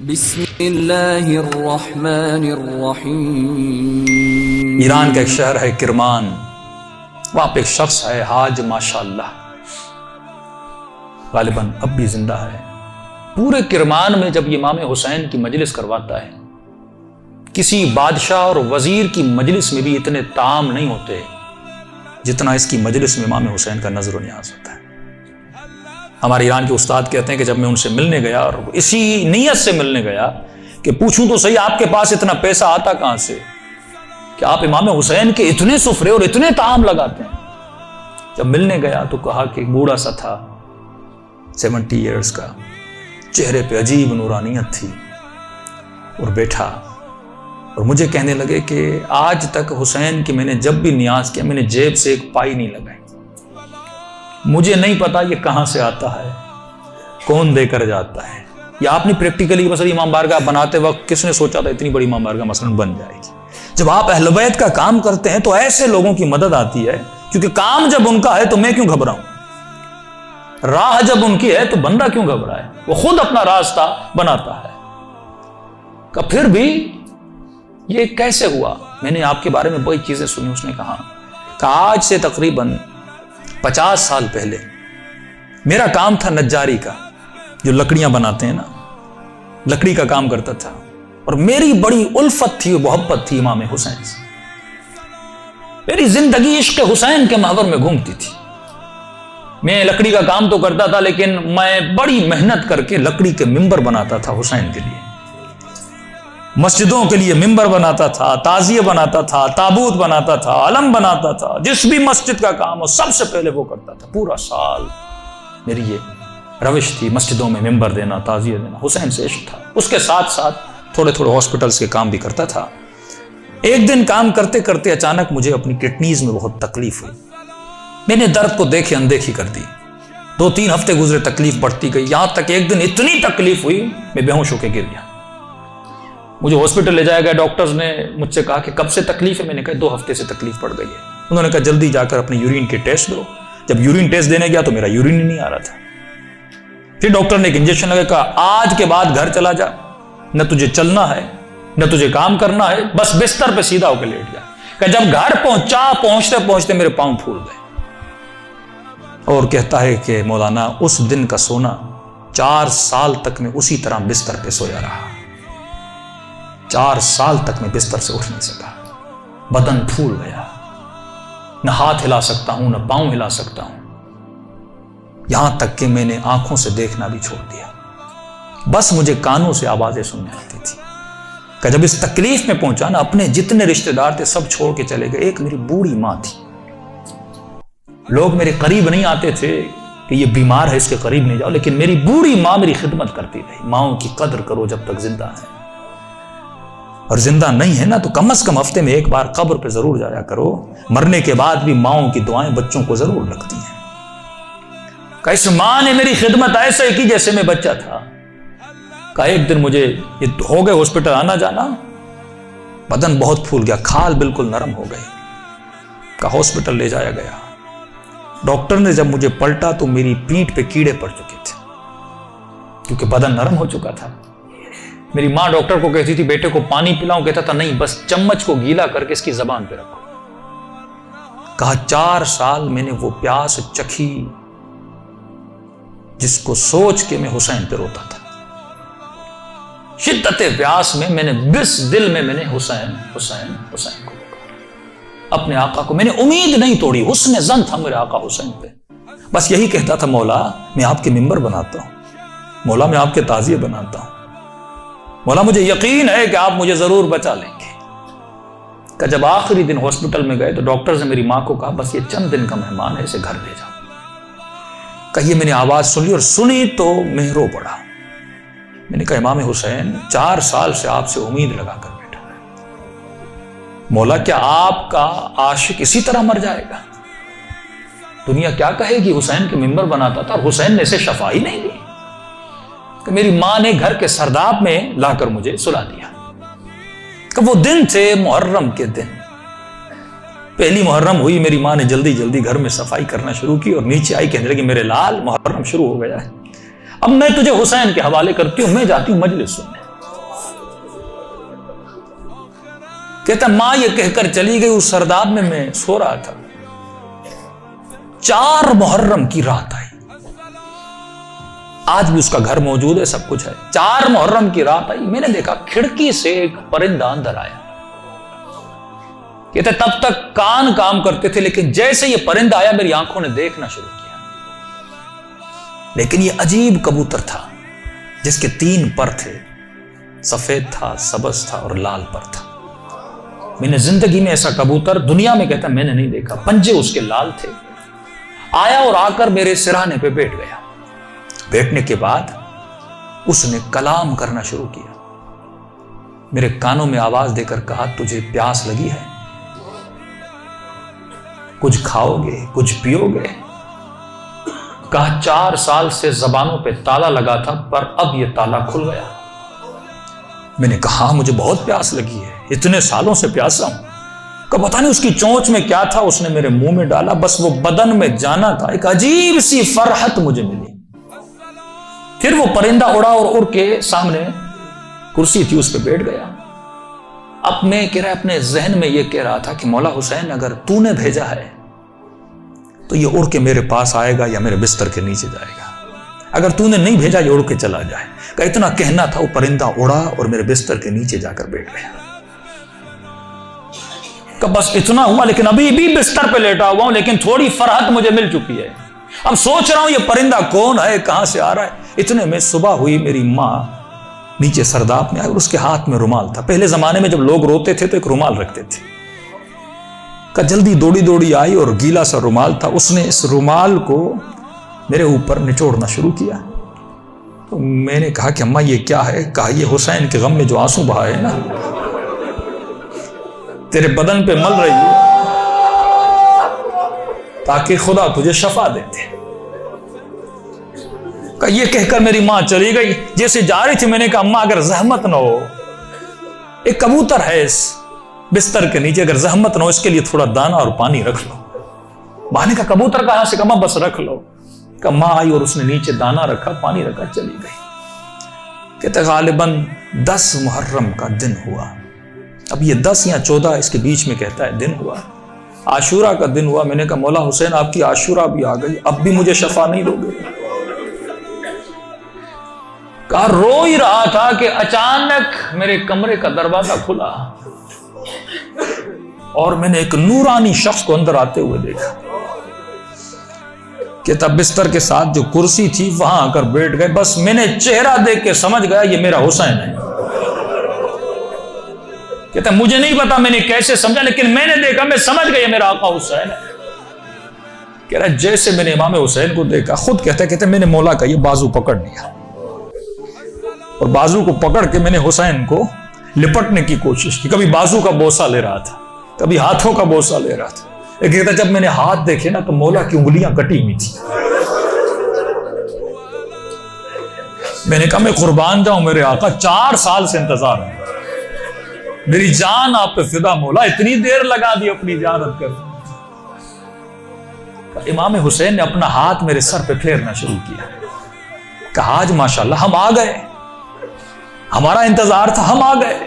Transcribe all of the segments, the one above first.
بسم اللہ الرحمن الرحیم۔ ایران کا ایک شہر ہے کرمان، وہاں پہ ایک شخص ہے حاج ماشاءاللہ، غالباً اب بھی زندہ ہے۔ پورے کرمان میں جب امام حسین کی مجلس کرواتا ہے، کسی بادشاہ اور وزیر کی مجلس میں بھی اتنے طعام نہیں ہوتے جتنا اس کی مجلس میں امام حسین کا نظر و نیاز ہوتا ہے۔ ہمارے ایران کے استاد کہتے ہیں کہ جب میں ان سے ملنے گیا، اور اسی نیت سے ملنے گیا کہ پوچھوں تو صحیح آپ کے پاس اتنا پیسہ آتا کہاں سے کہ آپ امام حسین کے اتنے سفرے اور اتنے طعام لگاتے ہیں۔ جب ملنے گیا تو کہا کہ ایک بوڑھا سا تھا 70 ایئرز کا، چہرے پہ عجیب نورانیت تھی، اور بیٹھا اور مجھے کہنے لگے کہ آج تک حسین کی میں نے جب بھی نیاز کیا میں نے جیب سے ایک پائی نہیں لگائی، مجھے نہیں پتا یہ کہاں سے آتا ہے، کون دے کر جاتا ہے۔ یا آپ نے پریکٹیکلی مثلا امام بارگاہ بناتے وقت کس نے سوچا تھا اتنی بڑی امام بارگاہ مثلا بن جائے گی؟ جب آپ اہل بیت کا کام کرتے ہیں تو ایسے لوگوں کی مدد آتی ہے، کیونکہ کام جب ان کا ہے تو میں کیوں گھبراؤں، راہ جب ان کی ہے تو بندہ کیوں گھبرائے، وہ خود اپنا راستہ بناتا ہے۔ کہ پھر بھی یہ کیسے ہوا؟ میں نے آپ کے بارے میں بڑی چیزیں سنی۔ اس نے کہا کہ آج سے تقریباً 50 سال پہلے میرا کام تھا نجاری کا، جو لکڑیاں بناتے ہیں نا، لکڑی کا کام کرتا تھا، اور میری بڑی الفت تھی، محبت تھی امام حسین سے۔ میری زندگی عشق حسین کے محور میں گھومتی تھی۔ میں لکڑی کا کام تو کرتا تھا، لیکن میں بڑی محنت کر کے لکڑی کے ممبر بناتا تھا حسین کے لیے، مسجدوں کے لیے ممبر بناتا تھا، تعزیہ بناتا تھا، تابوت بناتا تھا، علم بناتا تھا، جس بھی مسجد کا کام ہو سب سے پہلے وہ کرتا تھا۔ پورا سال میری یہ روش تھی، مسجدوں میں ممبر دینا، تعزیہ دینا، حسین سے عشق تھا۔ اس کے ساتھ ساتھ تھوڑے ہاسپٹلز کے کام بھی کرتا تھا۔ ایک دن کام کرتے کرتے اچانک مجھے اپنی کڈنیز میں بہت تکلیف ہوئی۔ میں نے درد کو دیکھے اندیکھی کر دی۔ 2-3 ہفتے گزرے، تکلیف بڑھتی گئی، یہاں تک ایک دن اتنی تکلیف ہوئی میں بے ہوش ہو کے گر گیا۔ مجھے ہاسپٹل لے جایا گیا، ڈاکٹرز نے مجھ سے کہا کہ کب سے تکلیف ہے؟ میں نے کہا 2 ہفتے سے تکلیف پڑ گئی ہے۔ انہوں نے کہا جلدی جا کر اپنی یورین کے ٹیسٹ دو۔ جب یورین ٹیسٹ دینے گیا تو میرا یورین ہی نہیں آ رہا تھا۔ پھر ڈاکٹر نے ایک انجیکشن لگا، کہا آج کے بعد گھر چلا جا، نہ تجھے چلنا ہے نہ تجھے کام کرنا ہے، بس بستر پہ سیدھا ہو کے لیٹ جا۔ کہ جب گھر پہنچتے پہنچتے میرے پاؤں پھول گئے۔ اور کہتا ہے کہ مولانا اس دن کا سونا 4 سال تک میں اسی طرح بستر پہ سویا رہا۔ 4 سال تک میں بستر سے اٹھ نہیں سکا، بدن پھول گیا، نہ ہاتھ ہلا سکتا ہوں نہ پاؤں ہلا سکتا ہوں، یہاں تک کہ میں نے آنکھوں سے دیکھنا بھی چھوڑ دیا، بس مجھے کانوں سے آوازیں سننے آتی تھی۔ کہ جب اس تکلیف میں پہنچا نا، اپنے جتنے رشتہ دار تھے سب چھوڑ کے چلے گئے۔ ایک میری بوڑھی ماں تھی، لوگ میرے قریب نہیں آتے تھے کہ یہ بیمار ہے اس کے قریب نہیں جاؤ، لیکن میری بوڑھی ماں میری خدمت کرتی رہی۔ ماؤں کی قدر کرو جب تک زندہ ہے، اور زندہ نہیں ہے نا تو کم از کم ہفتے میں ایک بار قبر پہ ضرور جایا کرو۔ مرنے کے بعد بھی ماؤں کی دعائیں بچوں کو ضرور لگتی ہیں۔ کہ اس ماں نے میری خدمت ایسے کی جیسے میں بچہ تھا۔ کہ ایک دن مجھے یہ ہو گئے ہاسپٹل آنا جانا، بدن بہت پھول گیا، کھال بالکل نرم ہو گئی۔ کہ ہاسپٹل لے جایا گیا، ڈاکٹر نے جب مجھے پلٹا تو میری پیٹھ پہ کیڑے پڑ چکے تھے، کیونکہ بدن نرم ہو چکا تھا۔ میری ماں ڈاکٹر کو کہتی تھی بیٹے کو پانی پلاؤں، کہتا تھا نہیں، بس چمچ کو گیلا کر کے اس کی زبان پہ رکھو۔ کہا 4 سال میں نے وہ پیاس چکھی جس کو سوچ کے میں حسین پہ روتا تھا۔ شدت پیاس میں نے بس دل میں نے حسین حسین حسین کو پکارا، اپنے آقا کو۔ میں نے امید نہیں توڑی، حسن ظن تھا میرے آقا حسین پہ۔ بس یہی کہتا تھا مولا میں آپ کے ممبر بناتا ہوں، مولا میں آپ کے تعزیے بناتا ہوں، مولا مجھے یقین ہے کہ آپ مجھے ضرور بچا لیں گے۔ کہ جب آخری دن ہاسپٹل میں گئے تو ڈاکٹر نے میری ماں کو کہا بس یہ چند دن کا مہمان ہے، اسے گھر لے جاؤ۔ کہ یہ میں نے آواز سن لی، اور سنی تو میں رو پڑا۔ میں نے کہا امام حسین 4 سال سے آپ سے امید لگا کر بیٹھا ہے، مولا کیا آپ کا عاشق اسی طرح مر جائے گا؟ دنیا کیا کہے گی حسین کے ممبر بناتا تھا اور حسین نے اسے شفا ہی نہیں دی۔ کہ میری ماں نے گھر کے سرداب میں لا کر مجھے سلا دیا۔ کہ وہ دن تھے محرم کے دن، پہلی محرم ہوئی، میری ماں نے جلدی جلدی گھر میں صفائی کرنا شروع کی، اور نیچے آئی کہنے لگی میرے لال محرم شروع ہو گیا ہے، اب میں تجھے حسین کے حوالے کرتی ہوں، میں جاتی ہوں مجلس سننے۔ کہتا ماں یہ کہہ کر چلی گئی، اس سرداب میں سو رہا تھا، 4 محرم کی رات آئی، آج بھی اس کا گھر موجود ہے، سب کچھ ہے، 4 محرم کی رات آئی، میں نے دیکھا کھڑکی سے ایک پرندہ اندر آیا۔ کہتے تب تک کان کام کرتے تھے، لیکن جیسے یہ پرندہ آیا میری آنکھوں نے دیکھنا شروع کیا، لیکن یہ عجیب کبوتر تھا جس کے 3 پر تھے، سفید تھا، سبز تھا اور لال پر تھا۔ میں نے زندگی میں ایسا کبوتر دنیا میں کہتا میں نے نہیں دیکھا، پنجے اس کے لال تھے، آیا اور آ کر میرے سرہانے پہ بیٹھ گیا۔ بیٹھنے کے بعد اس نے کلام کرنا شروع کیا، میرے کانوں میں آواز دے کر کہا تجھے پیاس لگی ہے، کچھ کھاؤ گے، کچھ پیو گے؟ کہا 4 سال سے زبانوں پہ تالا لگا تھا پر اب یہ تالا کھل گیا۔ میں نے کہا مجھے بہت پیاس لگی ہے، اتنے سالوں سے پیاسا ہوں۔ کہ پتہ نہیں اس کی چونچ میں کیا تھا، اس نے میرے منہ میں ڈالا، بس وہ بدن میں جانا تھا، ایک عجیب سی فرحت مجھے ملی۔ پھر وہ پرندہ اڑا اور اڑ کے سامنے کرسی تھی اس پہ بیٹھ گیا۔ اب میں کہہ رہا اپنے ذہن میں یہ کہہ رہا تھا کہ مولا حسین اگر تو نے بھیجا ہے تو یہ اڑ کے میرے پاس آئے گا یا میرے بستر کے نیچے جائے گا، اگر تو نے نہیں بھیجا یہ اڑ کے چلا جائے گا۔ اتنا کہنا تھا، وہ پرندہ اڑا اور میرے بستر کے نیچے جا کر بیٹھ گیا۔ کہ بس اتنا ہوا، لیکن ابھی بھی بستر پہ لیٹا ہوا ہوں، لیکن تھوڑی فرحت مجھے مل چکی ہے۔ اب سوچ رہا ہوں یہ پرندہ کون ہے، کہاں سے آ رہا ہے۔ اتنے میں صبح ہوئی، میری ماں نیچے سرداب میں آئی اور اس کے ہاتھ میں رومال تھا۔ پہلے زمانے میں جب لوگ روتے تھے تو ایک رومال رکھتے تھے۔ کہ جلدی دوڑی آئی اور گیلا سا رومال تھا، اس نے اس رومال کو میرے اوپر نچوڑنا شروع کیا۔ تو میں نے کہا کہ اماں یہ کیا ہے؟ کہا یہ حسین کے غم میں جو آنسو بہا ہے نا، تیرے بدن پہ مل رہی ہے تاکہ خدا تجھے شفا دے دے۔ کہ یہ کہہ کر میری ماں چلی گئی۔ جیسے جا رہی تھی میں نے کہا اماں اگر زحمت نہ ہو، ایک کبوتر ہے اس بستر کے نیچے، اگر زحمت نہ ہو اس کے لیے تھوڑا دانا اور پانی رکھ لو۔ ماں نے کہا کبوتر کہاں سے؟ کہا بس رکھ لو۔ کہ ماں آئی اور اس نے نیچے دانا رکھا، پانی رکھا، چلی گئی۔ کہتے غالباً 10 محرم کا دن ہوا، اب یہ 10 یا 14 اس کے بیچ میں کہتا ہے دن ہوا، عاشورہ کا دن ہوا۔ میں نے کہا مولا حسین آپ کی عاشورہ بھی آ گئی، اب بھی مجھے شفا نہیں دو گے؟ کہا رو ہی رہا تھا کہ اچانک میرے کمرے کا دروازہ کھلا اور میں نے ایک نورانی شخص کو اندر آتے ہوئے دیکھا۔ کہ تب بستر کے ساتھ جو کرسی تھی وہاں آ کر بیٹھ گئے، بس میں نے چہرہ دیکھ کے سمجھ گیا یہ میرا حسین ہے۔ کہتا مجھے نہیں پتا میں نے کیسے سمجھا، لیکن میں نے دیکھا، میں سمجھ گیا یہ میرا آقا حسین ہے۔ کہہ رہا جیسے میں نے امام حسین کو دیکھا، خود کہتے میں نے مولا کا یہ بازو پکڑ لیا اور بازو کو پکڑ کے میں نے حسین کو لپٹنے کی کوشش کی۔ کبھی بازو کا بوسہ لے رہا تھا، کبھی ہاتھوں کا بوسہ لے رہا تھا۔ کہتا جب میں نے ہاتھ دیکھے نا تو مولا کی انگلیاں کٹی ہوئی تھی۔ میں نے کہا میں قربان جاؤں میرے آقا، 4 سال سے انتظار ہے، میری جان آپ پہ فدا مولا، اتنی دیر لگا دی اپنی زیارت کر۔ امام حسین نے اپنا ہاتھ میرے سر پہ پھیرنا شروع کیا۔ کہا آج ماشاءاللہ ہم آ گئے، ہمارا انتظار تھا، ہم آ گئے،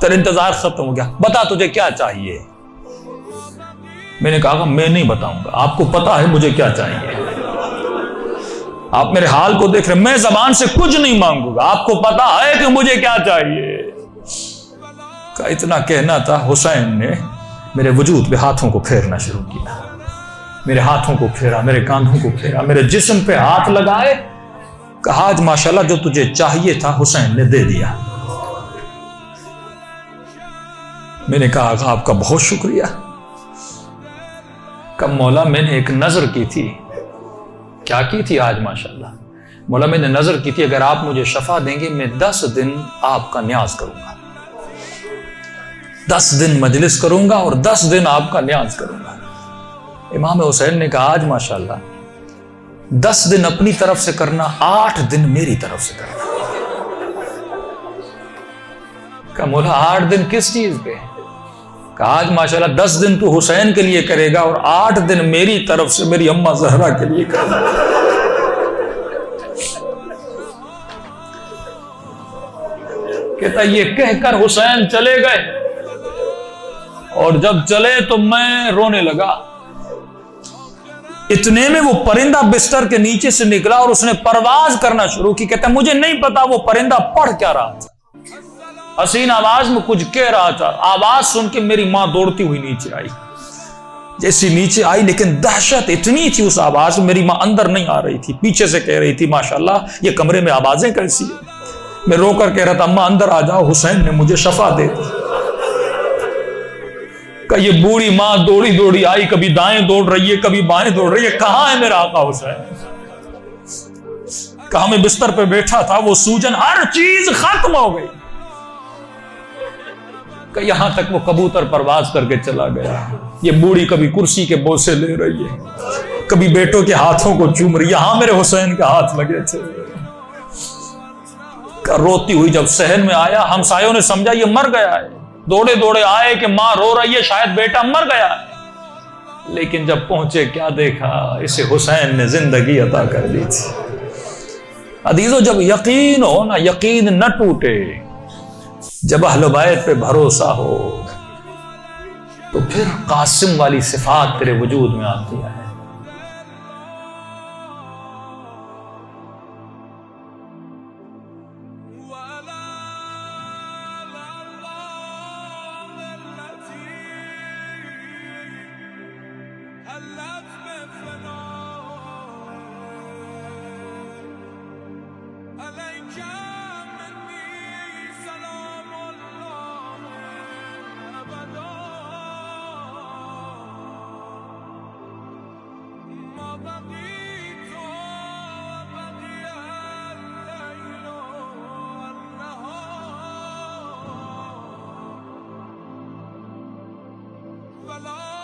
تیرا انتظار ختم ہو گیا، بتا تجھے کیا چاہیے؟ میں نے کہا میں نہیں بتاؤں گا، آپ کو پتا ہے مجھے کیا چاہیے، آپ میرے حال کو دیکھ رہے، میں زبان سے کچھ نہیں مانگوں گا، آپ کو پتا ہے کہ مجھے کیا چاہیے۔ کا اتنا کہنا تھا، حسین نے میرے وجود پہ ہاتھوں کو پھیرنا شروع کیا، میرے ہاتھوں کو پھیرا، میرے کاندھوں کو پھیرا، میرے جسم پہ ہاتھ لگائے۔ کہا آج ماشاءاللہ جو تجھے چاہیے تھا حسین نے دے دیا۔ میں نے کہا آقا آپ کا بہت شکریہ۔ کہ مولا میں نے ایک نظر کی تھی۔ کیا کی تھی آج ماشاءاللہ؟ مولا میں نے نظر کی تھی اگر آپ مجھے شفا دیں گے میں 10 دن آپ کا نیاز کروں گا، 10 دن مجلس کروں گا اور 10 دن آپ کا نیاز کروں گا۔ امام حسین نے کہا آج ماشاءاللہ 10 دن اپنی طرف سے کرنا، 8 دن میری طرف سے کرنا۔ کہا مولا 8 دن کس چیز پہ؟ کہا آج ماشاءاللہ 10 دن تو حسین کے لیے کرے گا اور 8 دن میری طرف سے میری اماں زہرا کے لیے کرے گا۔ کہتا یہ کہہ کر حسین چلے گئے۔ اور جب چلے تو میں رونے لگا. اتنے میں وہ پرندہ بستر کے نیچے سے نکلا اور اس نے پرواز کرنا شروع کی. کہتا مجھے نہیں پتا وہ پرندہ پڑھ کیا رہا تھا, حسین آواز میں کچھ کہہ رہا تھا. آواز سن کے میری ماں دوڑتی ہوئی نیچے آئی. جیسی نیچے آئی لیکن دہشت اتنی تھی اس آواز میں, میری ماں اندر نہیں آ رہی تھی, پیچھے سے کہہ رہی تھی ماشاءاللہ یہ کمرے میں آوازیں کیسی ہیں. میں رو کر کہہ رہا تھا اماں اندر آ جاؤ, حسین نے مجھے شفا دے دی. کہ یہ بوڑھی ماں دوڑی دوڑی آئی, کبھی دائیں دوڑ رہی ہے کبھی بائیں دوڑ رہی ہے. کہاں ہے میرا آقا حسین؟ کہاں میں بستر پہ بیٹھا تھا, وہ سوجن ہر چیز ختم ہو گئی. کہ یہاں تک وہ کبوتر پرواز کر کے چلا گیا. یہ بوڑھی کبھی کرسی کے بوسے لے رہی ہے, کبھی بیٹوں کے ہاتھوں کو چوم رہی. یہاں میرے حسین کے ہاتھ لگے تھے. روتی ہوئی جب صحن میں آیا, ہمسایوں نے سمجھا یہ مر گیا ہے. دوڑے دوڑے آئے کہ ماں رو رہی ہے, شاید بیٹا مر گیا ہے. لیکن جب پہنچے کیا دیکھا, اسے حسین نے زندگی عطا کر دی تھی. عزیزو جب یقین ہو نا, یقین نہ ٹوٹے, جب اہل بیت پہ بھروسہ ہو تو پھر قاسم والی صفات تیرے وجود میں آتی ہے. Allah